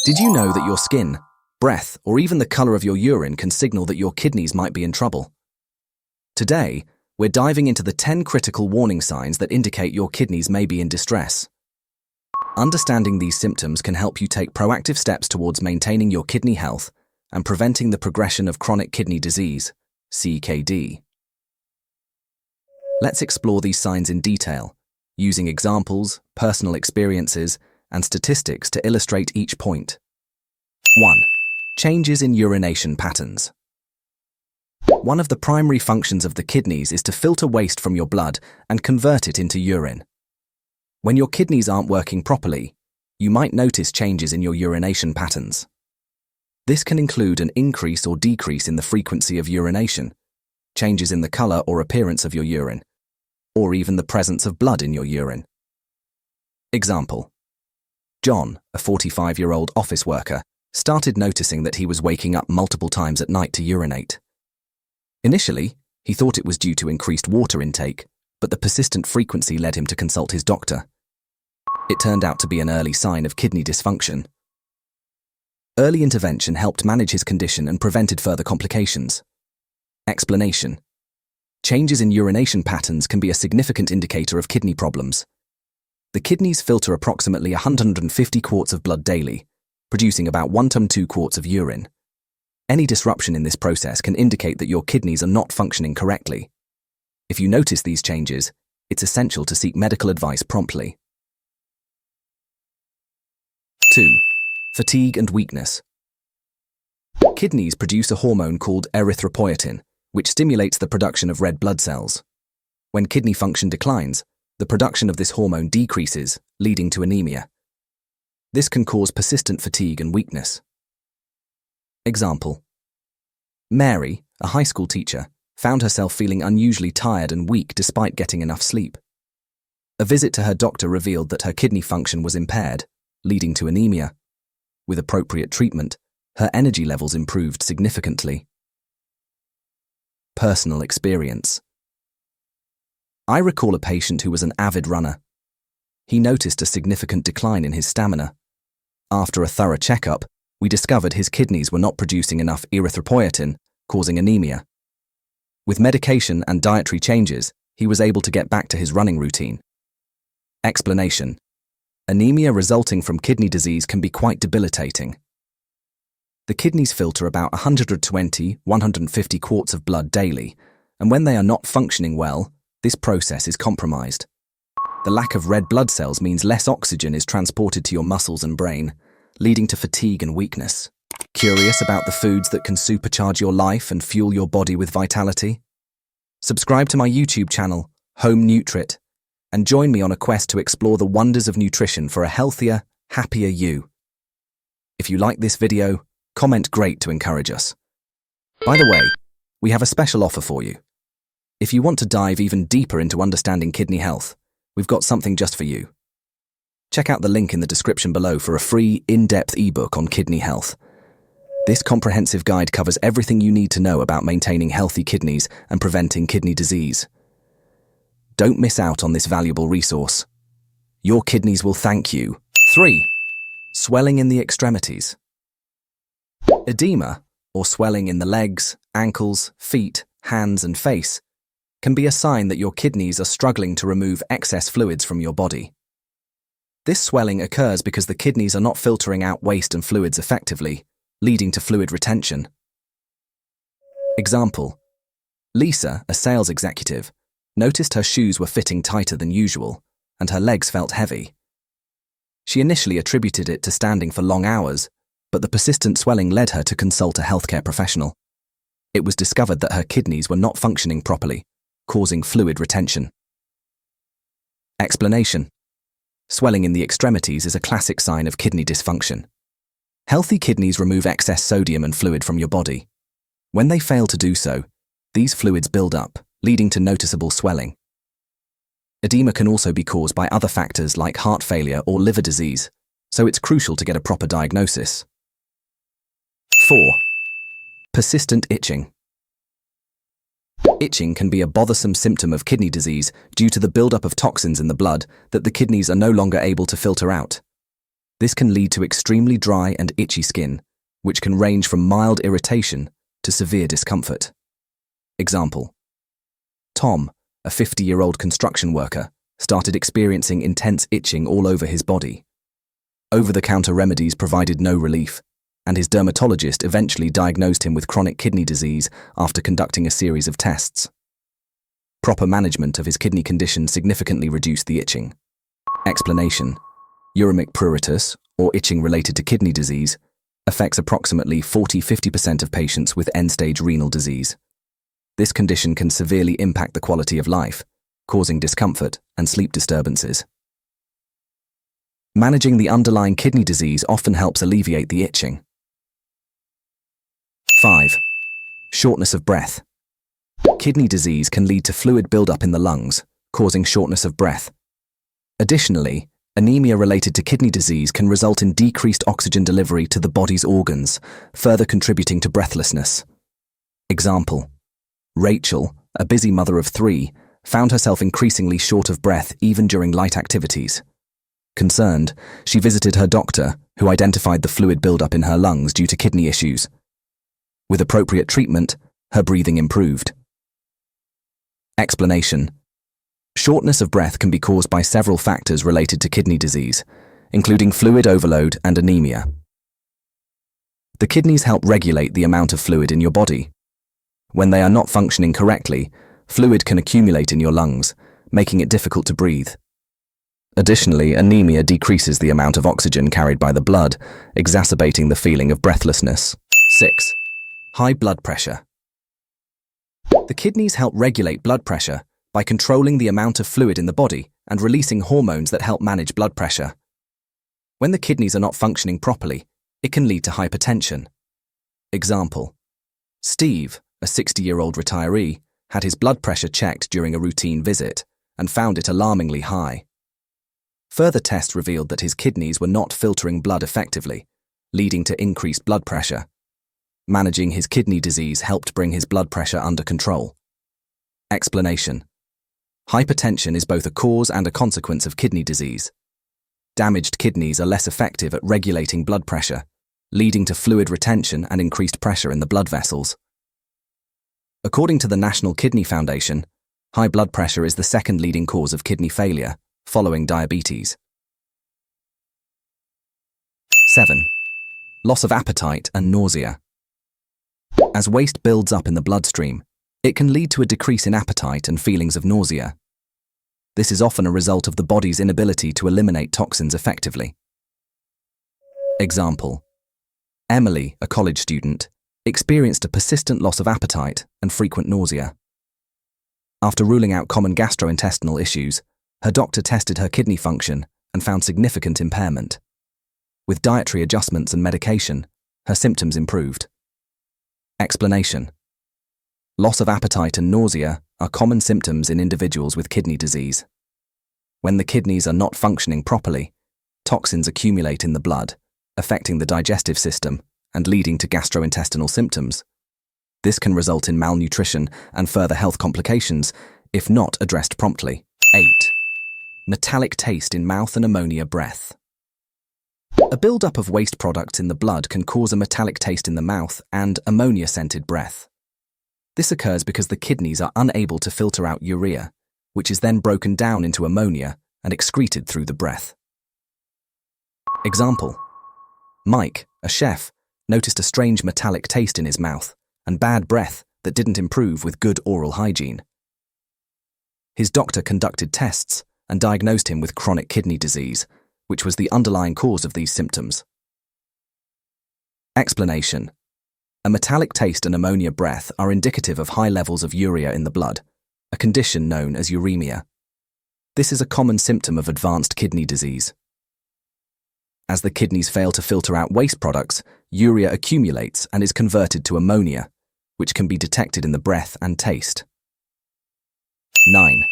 Did you know that your skin, breath, or even the color of your urine can signal that your kidneys might be in trouble? Today, we're diving into the 10 critical warning signs that indicate your kidneys may be in distress. Understanding these symptoms can help you take proactive steps towards maintaining your kidney health and preventing the progression of chronic kidney disease, CKD. Let's explore these signs in detail, using examples, personal experiences, and statistics to illustrate each point. 1. Changes in urination patterns. One of the primary functions of the kidneys is to filter waste from your blood and convert it into urine. When your kidneys aren't working properly, you might notice changes in your urination patterns. This can include an increase or decrease in the frequency of urination, changes in the color or appearance of your urine, or even the presence of blood in your urine. Example: John, a 45-year-old office worker, started noticing that he was waking up multiple times at night to urinate. Initially, he thought it was due to increased water intake, but the persistent frequency led him to consult his doctor. It turned out to be an early sign of kidney dysfunction. Early intervention helped manage his condition and prevented further complications. Explanation: changes in urination patterns can be a significant indicator of kidney problems. The kidneys filter approximately 150 quarts of blood daily, producing about 1 to 2 quarts of urine. Any disruption in this process can indicate that your kidneys are not functioning correctly. If you notice these changes, it's essential to seek medical advice promptly. 2. Fatigue and weakness. Kidneys produce a hormone called erythropoietin, which stimulates the production of red blood cells. When kidney function declines, the production of this hormone decreases, leading to anemia. This can cause persistent fatigue and weakness. Example: Mary, a high school teacher, found herself feeling unusually tired and weak despite getting enough sleep. A visit to her doctor revealed that her kidney function was impaired, leading to anemia. With appropriate treatment, her energy levels improved significantly. Personal experience. I recall a patient who was an avid runner. He noticed a significant decline in his stamina. After a thorough checkup, we discovered his kidneys were not producing enough erythropoietin, causing anemia. With medication and dietary changes, he was able to get back to his running routine. Explanation: anemia resulting from kidney disease can be quite debilitating. The kidneys filter about 120–150 quarts of blood daily, and when they are not functioning well, this process is compromised. The lack of red blood cells means less oxygen is transported to your muscles and brain, leading to fatigue and weakness. Curious about the foods that can supercharge your life and fuel your body with vitality? Subscribe to my YouTube channel, Home Nutrit, and join me on a quest to explore the wonders of nutrition for a healthier, happier you. If you like this video, comment "great" to encourage us. By the way, we have a special offer for you. If you want to dive even deeper into understanding kidney health, we've got something just for you. Check out the link in the description below for a free, in-depth ebook on kidney health. This comprehensive guide covers everything you need to know about maintaining healthy kidneys and preventing kidney disease. Don't miss out on this valuable resource. Your kidneys will thank you. 3. Swelling in the extremities. Edema, or swelling in the legs, ankles, feet, hands, and face, can be a sign that your kidneys are struggling to remove excess fluids from your body. This swelling occurs because the kidneys are not filtering out waste and fluids effectively, leading to fluid retention. Example: Lisa, a sales executive, noticed her shoes were fitting tighter than usual, and her legs felt heavy. She initially attributed it to standing for long hours, but the persistent swelling led her to consult a healthcare professional. It was discovered that her kidneys were not functioning properly, causing fluid retention. Explanation: swelling in the extremities is a classic sign of kidney dysfunction. Healthy kidneys remove excess sodium and fluid from your body. When they fail to do so, these fluids build up, leading to noticeable swelling. Edema can also be caused by other factors like heart failure or liver disease, so it's crucial to get a proper diagnosis. 4. Persistent itching. Itching can be a bothersome symptom of kidney disease due to the buildup of toxins in the blood that the kidneys are no longer able to filter out. This can lead to extremely dry and itchy skin, which can range from mild irritation to severe discomfort. Example: Tom, a 50-year-old construction worker, started experiencing intense itching all over his body. Over-the-counter remedies provided no relief, and his dermatologist eventually diagnosed him with chronic kidney disease after conducting a series of tests. Proper management of his kidney condition significantly reduced the itching. Explanation: uremic pruritus, or itching related to kidney disease, affects approximately 40–50% of patients with end-stage renal disease. This condition can severely impact the quality of life, causing discomfort and sleep disturbances. Managing the underlying kidney disease often helps alleviate the itching. 5. Shortness of breath. Kidney disease can lead to fluid buildup in the lungs, causing shortness of breath. Additionally, anemia related to kidney disease can result in decreased oxygen delivery to the body's organs, further contributing to breathlessness. Example: Rachel, a busy mother of 3, found herself increasingly short of breath even during light activities. Concerned, she visited her doctor, who identified the fluid buildup in her lungs due to kidney issues. With appropriate treatment, her breathing improved. Explanation: shortness of breath can be caused by several factors related to kidney disease, including fluid overload and anemia. The kidneys help regulate the amount of fluid in your body. When they are not functioning correctly, fluid can accumulate in your lungs, making it difficult to breathe. Additionally, anemia decreases the amount of oxygen carried by the blood, exacerbating the feeling of breathlessness. 6. High blood pressure. The kidneys help regulate blood pressure by controlling the amount of fluid in the body and releasing hormones that help manage blood pressure. When the kidneys are not functioning properly, it can lead to hypertension. Example: Steve, a 60-year-old retiree, had his blood pressure checked during a routine visit and found it alarmingly high. Further tests revealed that his kidneys were not filtering blood effectively, leading to increased blood pressure. Managing his kidney disease helped bring his blood pressure under control. Explanation: hypertension is both a cause and a consequence of kidney disease. Damaged kidneys are less effective at regulating blood pressure, leading to fluid retention and increased pressure in the blood vessels. According to the National Kidney Foundation, high blood pressure is the second leading cause of kidney failure, following diabetes. 7. Loss of appetite and nausea. As waste builds up in the bloodstream, it can lead to a decrease in appetite and feelings of nausea. This is often a result of the body's inability to eliminate toxins effectively. Example: Emily, a college student, experienced a persistent loss of appetite and frequent nausea. After ruling out common gastrointestinal issues, her doctor tested her kidney function and found significant impairment. With dietary adjustments and medication, her symptoms improved. Explanation: loss of appetite and nausea are common symptoms in individuals with kidney disease. When the kidneys are not functioning properly, toxins accumulate in the blood, affecting the digestive system and leading to gastrointestinal symptoms. This can result in malnutrition and further health complications if not addressed promptly. 8. Metallic taste in mouth and ammonia breath. A buildup of waste products in the blood can cause a metallic taste in the mouth and ammonia-scented breath. This occurs because the kidneys are unable to filter out urea, which is then broken down into ammonia and excreted through the breath. Example: Mike, a chef, noticed a strange metallic taste in his mouth and bad breath that didn't improve with good oral hygiene. His doctor conducted tests and diagnosed him with chronic kidney disease, which was the underlying cause of these symptoms. Explanation: a metallic taste and ammonia breath are indicative of high levels of urea in the blood, a condition known as uremia. This is a common symptom of advanced kidney disease. As the kidneys fail to filter out waste products, urea accumulates and is converted to ammonia, which can be detected in the breath and taste. 9.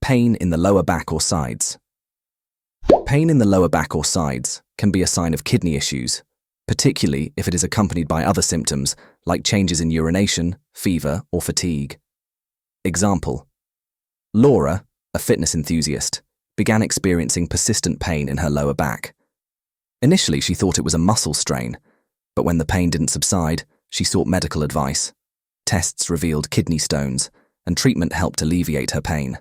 Pain in the lower back or sides. Pain in the lower back or sides can be a sign of kidney issues, particularly if it is accompanied by other symptoms like changes in urination, fever, or fatigue. Example: Laura, a fitness enthusiast, began experiencing persistent pain in her lower back. Initially, she thought it was a muscle strain, but when the pain didn't subside, she sought medical advice. Tests revealed kidney stones, and treatment helped alleviate her pain.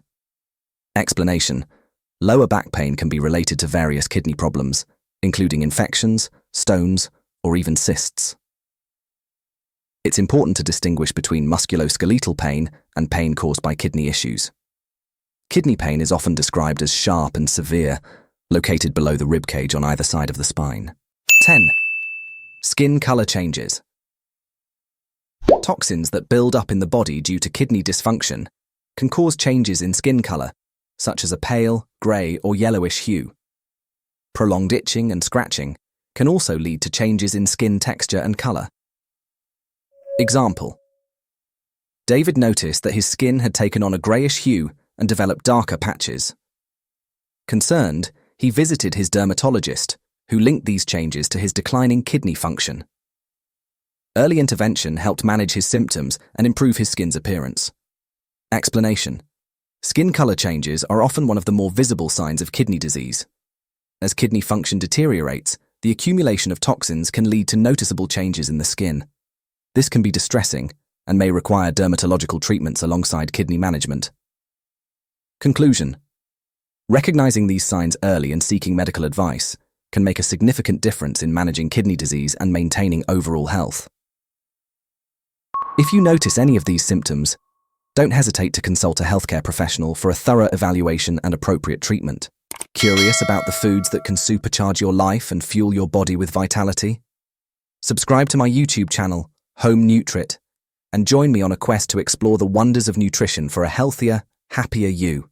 Explanation: lower back pain can be related to various kidney problems, including infections, stones, or even cysts. It's important to distinguish between musculoskeletal pain and pain caused by kidney issues. Kidney pain is often described as sharp and severe, located below the rib cage on either side of the spine. 10. Skin color changes. Toxins that build up in the body due to kidney dysfunction can cause changes in skin color, such as a pale, grey, or yellowish hue. Prolonged itching and scratching can also lead to changes in skin texture and color. Example: David noticed that his skin had taken on a greyish hue and developed darker patches. Concerned, he visited his dermatologist, who linked these changes to his declining kidney function. Early intervention helped manage his symptoms and improve his skin's appearance. Explanation: skin color changes are often one of the more visible signs of kidney disease. As kidney function deteriorates, the accumulation of toxins can lead to noticeable changes in the skin. This can be distressing and may require dermatological treatments alongside kidney management. Conclusion: recognizing these signs early and seeking medical advice can make a significant difference in managing kidney disease and maintaining overall health. If you notice any of these symptoms, don't hesitate to consult a healthcare professional for a thorough evaluation and appropriate treatment. Curious about the foods that can supercharge your life and fuel your body with vitality? Subscribe to my YouTube channel, Home Nutrit, and join me on a quest to explore the wonders of nutrition for a healthier, happier you.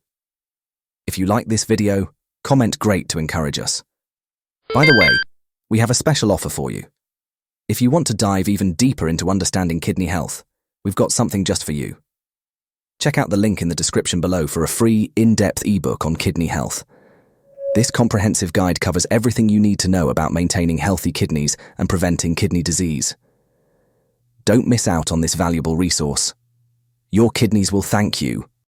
If you like this video, comment "great" to encourage us. By the way, we have a special offer for you. If you want to dive even deeper into understanding kidney health, we've got something just for you. Check out the link in the description below for a free, in-depth ebook on kidney health. This comprehensive guide covers everything you need to know about maintaining healthy kidneys and preventing kidney disease. Don't miss out on this valuable resource. Your kidneys will thank you.